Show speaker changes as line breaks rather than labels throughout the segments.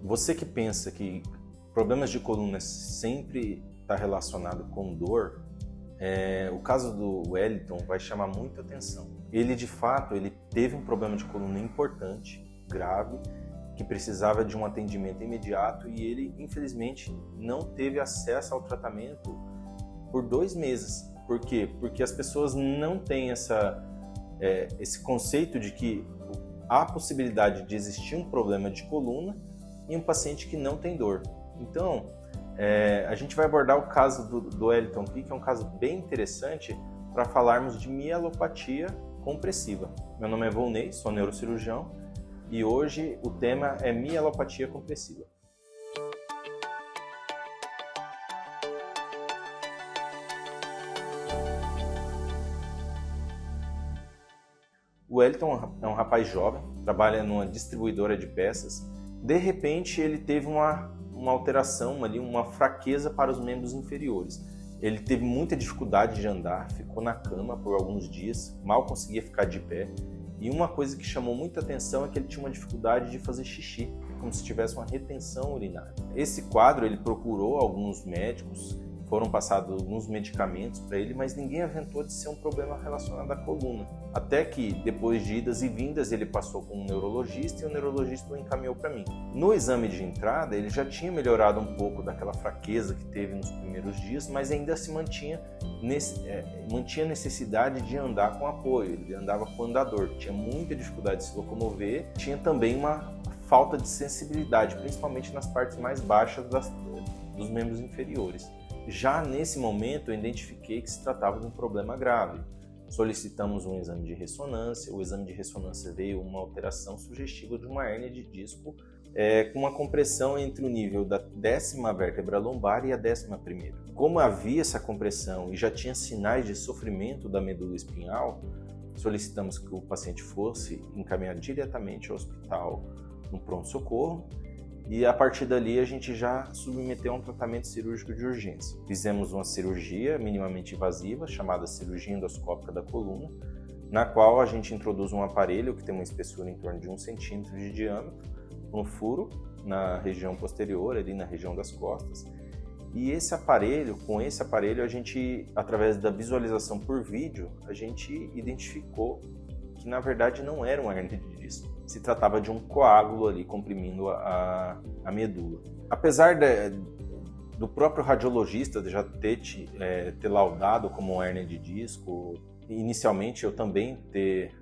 Você que pensa que problemas de coluna sempre está relacionado com dor, o caso do Wellington vai chamar muita atenção. Ele, de fato, ele teve um problema de coluna importante, grave, que precisava de um atendimento imediato e ele, infelizmente, não teve acesso ao tratamento por 2 meses. Por quê? Porque as pessoas não têm esse conceito de que há a possibilidade de existir um problema de coluna em um paciente que não tem dor. Então, a gente vai abordar o caso do Wellington aqui, que é um caso bem interessante para falarmos de mielopatia compressiva. Meu nome é Volney, sou neurocirurgião e hoje o tema é mielopatia compressiva. O Wellington é um rapaz jovem, trabalha numa distribuidora de peças. De repente, ele teve uma alteração, uma fraqueza para os membros inferiores. Ele teve muita dificuldade de andar, ficou na cama por alguns dias, mal conseguia ficar de pé. E uma coisa que chamou muita atenção é que ele tinha uma dificuldade de fazer xixi, como se tivesse uma retenção urinária. Esse quadro, ele procurou alguns médicos, foram passados alguns medicamentos para ele, mas ninguém aventou de ser um problema relacionado à coluna. Até que, depois de idas e vindas, ele passou com um neurologista e o neurologista o encaminhou para mim. No exame de entrada, ele já tinha melhorado um pouco daquela fraqueza que teve nos primeiros dias, mas ainda se mantinha necessidade de andar com apoio. Ele andava com andador, tinha muita dificuldade de se locomover, tinha também uma falta de sensibilidade, principalmente nas partes mais baixas dos membros inferiores. Já nesse momento, eu identifiquei que se tratava de um problema grave. Solicitamos um exame de ressonância. O exame de ressonância veio uma alteração sugestiva de uma hérnia de disco com uma compressão entre o nível da 10ª vértebra lombar e a 11ª. Como havia essa compressão e já tinha sinais de sofrimento da medula espinhal, solicitamos que o paciente fosse encaminhado diretamente ao hospital no pronto-socorro. E a partir dali a gente já submeteu a um tratamento cirúrgico de urgência. Fizemos uma cirurgia minimamente invasiva, chamada cirurgia endoscópica da coluna, na qual a gente introduz um aparelho que tem uma espessura em torno de 1 centímetro de diâmetro, um furo na região posterior, ali na região das costas. E com esse aparelho, a gente, através da visualização por vídeo, a gente identificou que na verdade não era uma hérnia de disco. Se tratava de um coágulo ali comprimindo a medula. Apesar do próprio radiologista já ter laudado como uma hérnia de disco, inicialmente eu também ter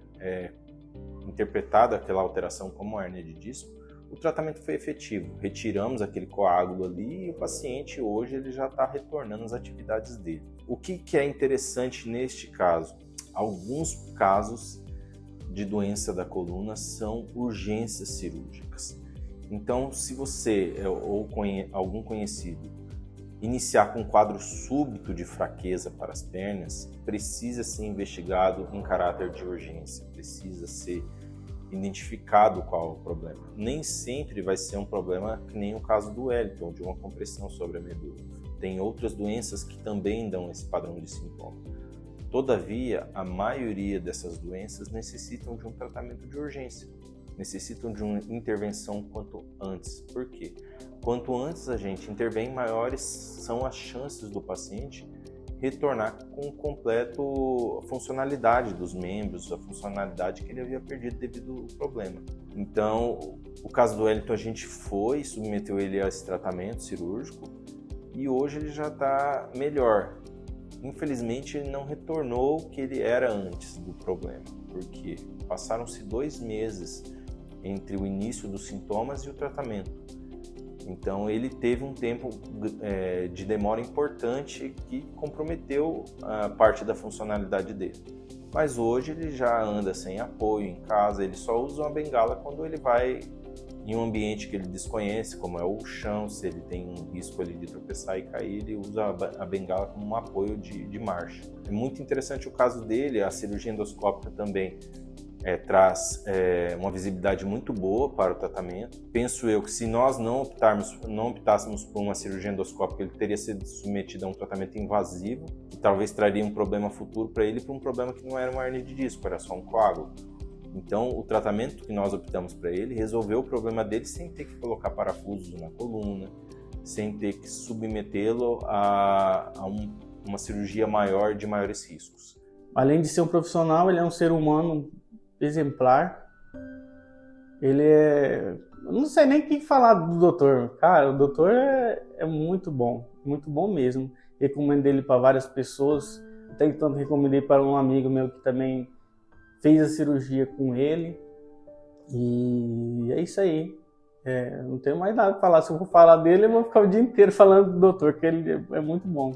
interpretado aquela alteração como uma hérnia de disco, o tratamento foi efetivo. Retiramos aquele coágulo ali e o paciente hoje ele já está retornando às atividades dele. O que é interessante neste caso? Alguns casos de doença da coluna são urgências cirúrgicas. Então, se você ou algum conhecido iniciar com um quadro súbito de fraqueza para as pernas, precisa ser investigado em caráter de urgência, precisa ser identificado qual é o problema. Nem sempre vai ser um problema que nem o caso do Wellington, de uma compressão sobre a medula. Tem outras doenças que também dão esse padrão de sintoma. Todavia, a maioria dessas doenças necessitam de um tratamento de urgência, necessitam de uma intervenção quanto antes. Por quê? Quanto antes a gente intervém, maiores são as chances do paciente retornar com completo funcionalidade dos membros, a funcionalidade que ele havia perdido devido ao problema. Então, o caso do Wellington, a gente submeteu ele a esse tratamento cirúrgico e hoje ele já está melhor. Infelizmente, ele não retornou o que ele era antes do problema, porque passaram-se 2 meses entre o início dos sintomas e o tratamento. Então, ele teve um tempo de demora importante que comprometeu a parte da funcionalidade dele. Mas hoje ele já anda sem apoio em casa, ele só usa uma bengala quando ele vai em um ambiente que ele desconhece, como é o chão, se ele tem um risco ali de tropeçar e cair, ele usa a bengala como um apoio de marcha. É muito interessante o caso dele, a cirurgia endoscópica também traz uma visibilidade muito boa para o tratamento. Penso eu que se nós não optássemos por uma cirurgia endoscópica, ele teria sido submetido a um tratamento invasivo, que talvez traria um problema futuro para ele, por um problema que não era uma hérnia de disco, era só um coágulo. Então, o tratamento que nós optamos para ele resolveu o problema dele sem ter que colocar parafusos na coluna, sem ter que submetê-lo a uma cirurgia maior, de maiores riscos.
Além de ser um profissional, ele é um ser humano exemplar. Ele é... Eu não sei nem o que falar do doutor. Cara, o doutor é muito bom mesmo. Recomendo ele para várias pessoas. Até então recomendei para um amigo meu que também fez a cirurgia com ele. E é isso aí. Não tenho mais nada para falar. Se eu for falar dele, eu vou ficar o dia inteiro falando do doutor, que ele é muito bom.